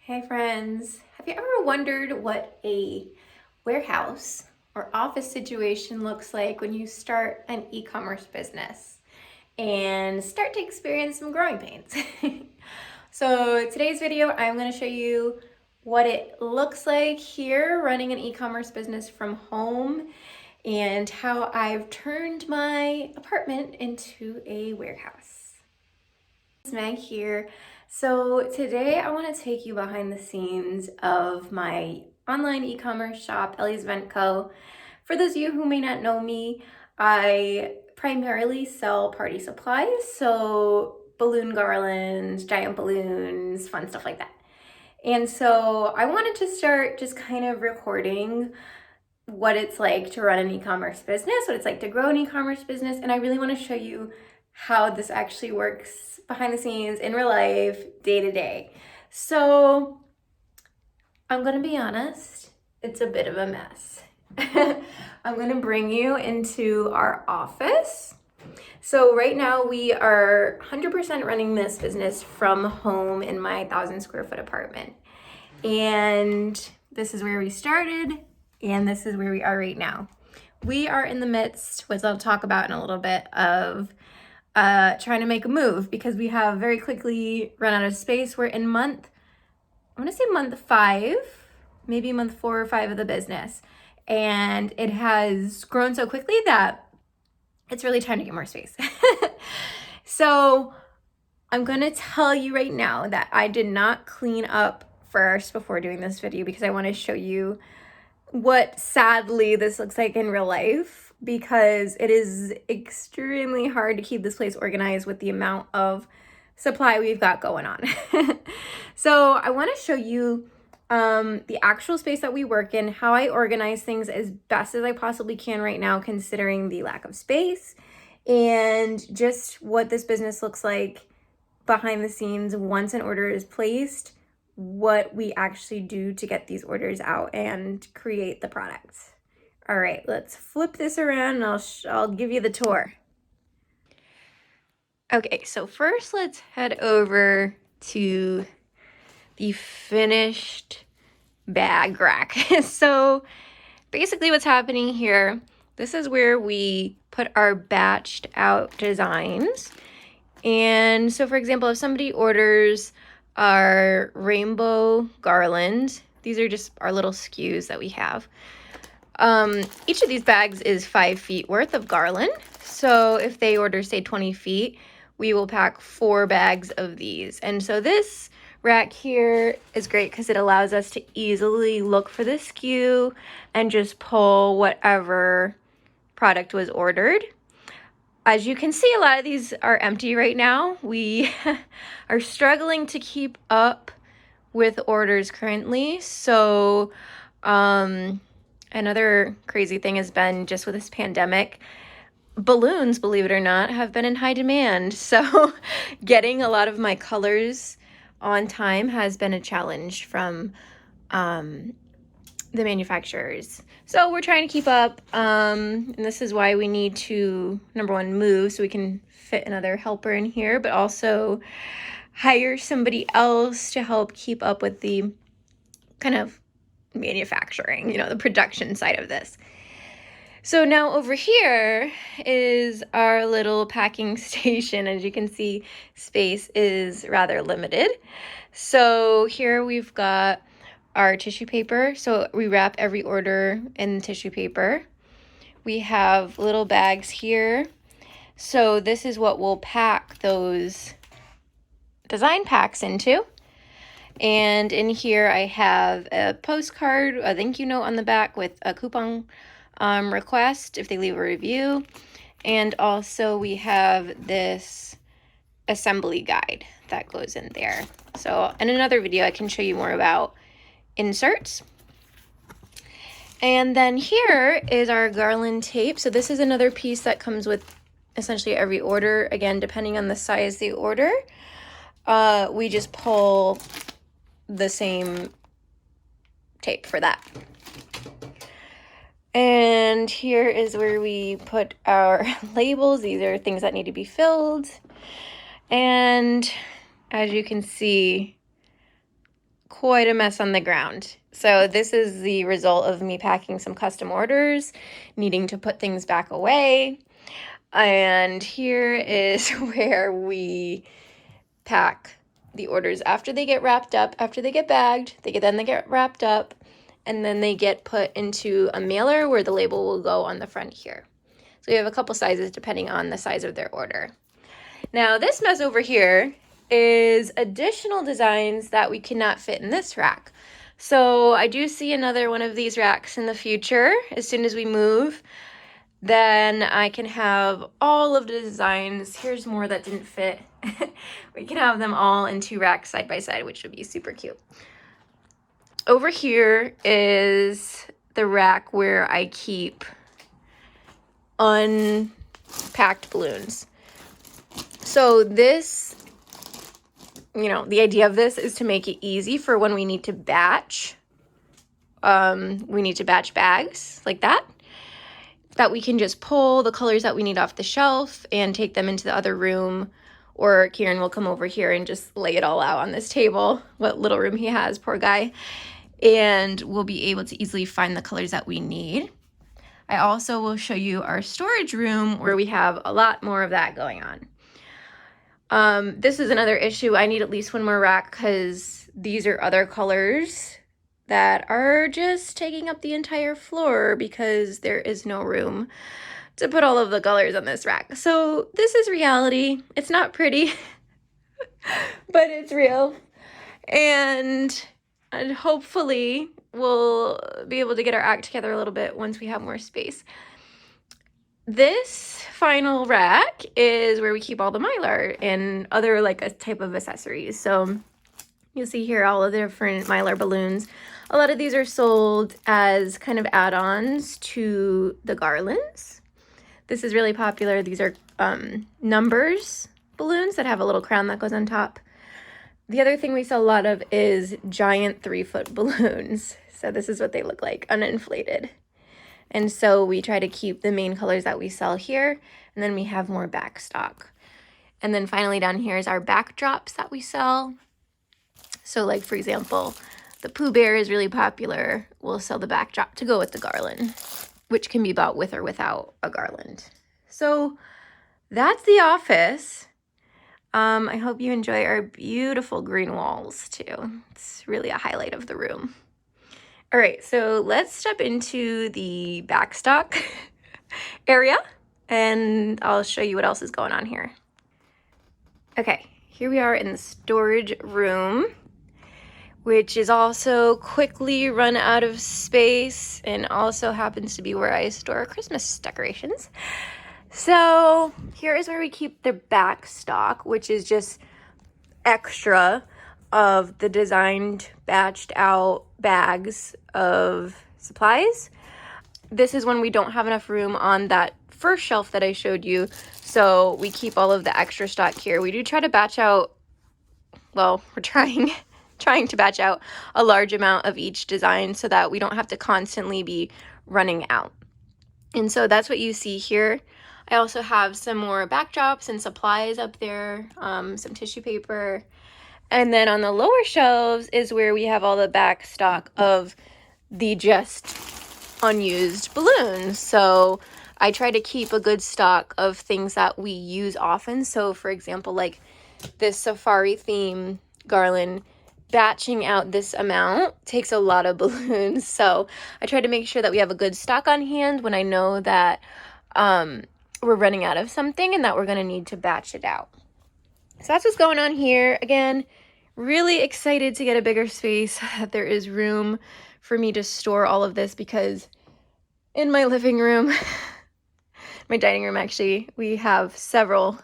Hey friends, have you ever wondered what a warehouse or office situation looks like when you start an e-commerce business and start to experience some growing pains? So today's video, I'm going to show you what it looks like here running an e-commerce business from home and how I've turned my apartment into a warehouse. It's Meg here. So today I want to take you behind the scenes of my online e-commerce shop, Ellie's Event Co. For those of you who may not know me, I primarily sell party supplies, so balloon garlands, giant balloons, fun stuff like that. And so I wanted to start just kind of recording what it's like to run an e-commerce business, what it's like to grow an e-commerce business, and I really want to show you how this actually works behind the scenes in real life, day to day. So I'm gonna be honest, it's a bit of a mess. I'm gonna bring you into our office. So right now we are 100% running this business from home in my 1,000 square foot apartment. And this is where we started, and this is where we are right now. We are in the midst, which I'll talk about in a little bit, of trying to make a move because we have very quickly run out of space. We're in I'm gonna say month 5, maybe month 4 or 5 of the business. And it has grown so quickly that it's really time to get more space. So I'm gonna tell you right now that I did not clean up first before doing this video because I want to show you what sadly this looks like in real life, because it is extremely hard to keep this place organized with the amount of supply we've got going on. So I want to show you the actual space that we work in, how I organize things as best as I possibly can right now considering the lack of space, and just what this business looks like behind the scenes once an order is placed, what we actually do to get these orders out and create the products. All right, let's flip this around and I'll give you the tour. Okay, so first let's head over to the finished bag rack. So basically what's happening here, this is where we put our batched out designs. And so for example, if somebody orders our rainbow garland, these are just our little SKUs that we have. Each of these bags is 5 feet worth of garland. So if they order, say, 20 feet, we will pack 4 bags of these. And so this rack here is great because it allows us to easily look for the SKU and just pull whatever product was ordered. As you can see, a lot of these are empty right now. We are struggling to keep up with orders currently. So, another crazy thing has been just with this pandemic, balloons, believe it or not, have been in high demand. So getting a lot of my colors on time has been a challenge from the manufacturers. So we're trying to keep up, and this is why we need to, number one, move so we can fit another helper in here, but also hire somebody else to help keep up with the kind of manufacturing, the production side of this. So now over here is our little packing station. As you can see, space is rather limited. So here we've got our tissue paper. So we wrap every order in tissue paper. We have little bags here. So this is what we'll pack those design packs into. And in here I have a postcard, a thank you note on the back with a coupon request if they leave a review. And also we have this assembly guide that goes in there. So in another video I can show you more about inserts. And then here is our Garland tape. So this is another piece that comes with essentially every order. Again, depending on the size of the order, we just pull the same tape for that. And here is where we put our labels. These are things that need to be filled. And as you can see, quite a mess on the ground. So this is the result of me packing some custom orders, needing to put things back away. And here is where we pack the orders after they get wrapped up, after they get bagged, they get wrapped up, and then they get put into a mailer where the label will go on the front here. So we have a couple sizes depending on the size of their order. Now this mess over here is additional designs that we cannot fit in this rack. So I do see another one of these racks in the future. As soon as we move, then I can have all of the designs. Here's more that didn't fit. We can have them all in 2 racks side by side, which would be super cute. Over here is the rack where I keep unpacked balloons. So this, the idea of this is to make it easy for when we need to batch. We need to batch bags like that we can just pull the colors that we need off the shelf and take them into the other room, or Kieran will come over here and just lay it all out on this table, what little room he has, poor guy, and we'll be able to easily find the colors that we need. I also will show you our storage room where we have a lot more of that going on. This is another issue. I need at least 1 more rack because these are other colors that are just taking up the entire floor because there is no room to put all of the colors on this rack. So this is reality. It's not pretty, but it's real. And hopefully we'll be able to get our act together a little bit once we have more space. This final rack is where we keep all the Mylar and other like a type of accessories. So you'll see here all of the different Mylar balloons. A lot of these are sold as kind of add-ons to the garlands. This is really popular. These are numbers balloons that have a little crown that goes on top. The other thing we sell a lot of is giant 3-foot balloons. So this is what they look like, uninflated. And so we try to keep the main colors that we sell here, and then we have more back stock. And then finally down here is our backdrops that we sell. So like, for example, the Pooh Bear is really popular. We'll sell the backdrop to go with the garland, which can be bought with or without a garland. So that's the office. I hope you enjoy our beautiful green walls too. It's really a highlight of the room. All right, so let's step into the backstock area and I'll show you what else is going on here. Okay, here we are in the storage room, which is also quickly run out of space and also happens to be where I store Christmas decorations. So here is where we keep the back stock, which is just extra of the designed batched out bags of supplies. This is when we don't have enough room on that first shelf that I showed you, so we keep all of the extra stock here. We do try to batch out, well, we're trying to batch out a large amount of each design so that we don't have to constantly be running out. And so that's what you see here. I also have some more backdrops and supplies up there, some tissue paper. And then on the lower shelves is where we have all the back stock of the just unused balloons. So I try to keep a good stock of things that we use often. So for example, like this safari theme garland, batching out this amount takes a lot of balloons. So I try to make sure that we have a good stock on hand when I know that we're running out of something and that we're going to need to batch it out. So that's what's going on here. Again, really excited to get a bigger space, that there is room for me to store all of this, because in my living room, my dining room actually, we have several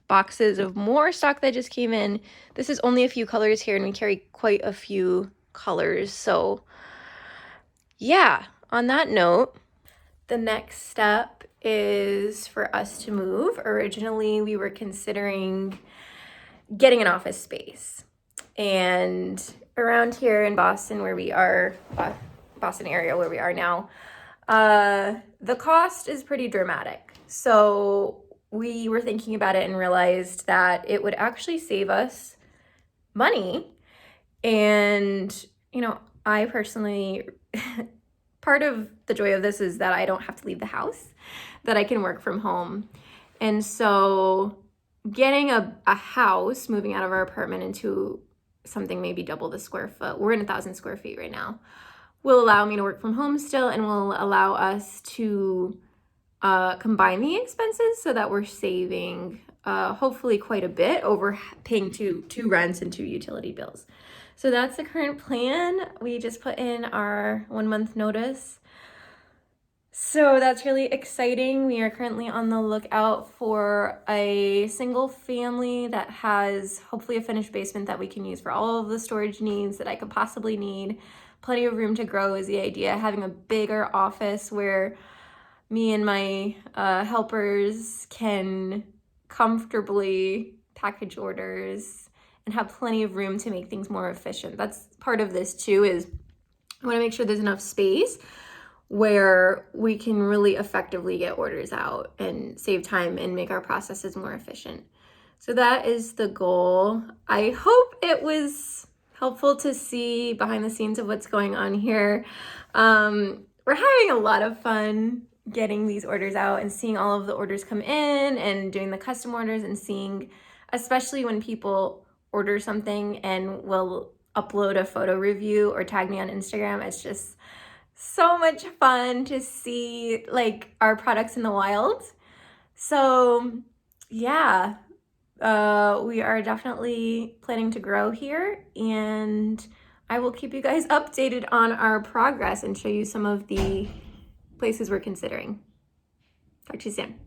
boxes of more stock that just came in. This is only a few colors here and we carry quite a few colors. So yeah, on that note, the next step is for us to move. Originally, we were considering getting an office space. And around here in Boston, where we are, Boston area where we are now, the cost is pretty dramatic. So we were thinking about it and realized that it would actually save us money And, you know, I personally, part of the joy of this is that I don't have to leave the house, that I can work from home. And so getting a house, moving out of our apartment into something maybe double the square foot, we're in 1,000 square feet right now, will allow me to work from home still, and will allow us to combine the expenses so that we're saving hopefully quite a bit over paying two rents and 2 utility bills. So that's the current plan. We just put in our 1 month notice. So that's really exciting. We are currently on the lookout for a single family that has hopefully a finished basement that we can use for all of the storage needs that I could possibly need. Plenty of room to grow is the idea. Having a bigger office where me and my helpers can comfortably package orders and have plenty of room to make things more efficient. That's part of this too, is I want to make sure there's enough space where we can really effectively get orders out and save time and make our processes more efficient. So that is the goal. I hope it was helpful to see behind the scenes of what's going on here. We're having a lot of fun getting these orders out and seeing all of the orders come in and doing the custom orders, and seeing, especially when people order something and will upload a photo review or tag me on Instagram. It's just so much fun to see like our products in the wild. So yeah, we are definitely planning to grow here, and I will keep you guys updated on our progress and show you some of the places we're considering. Talk to you soon.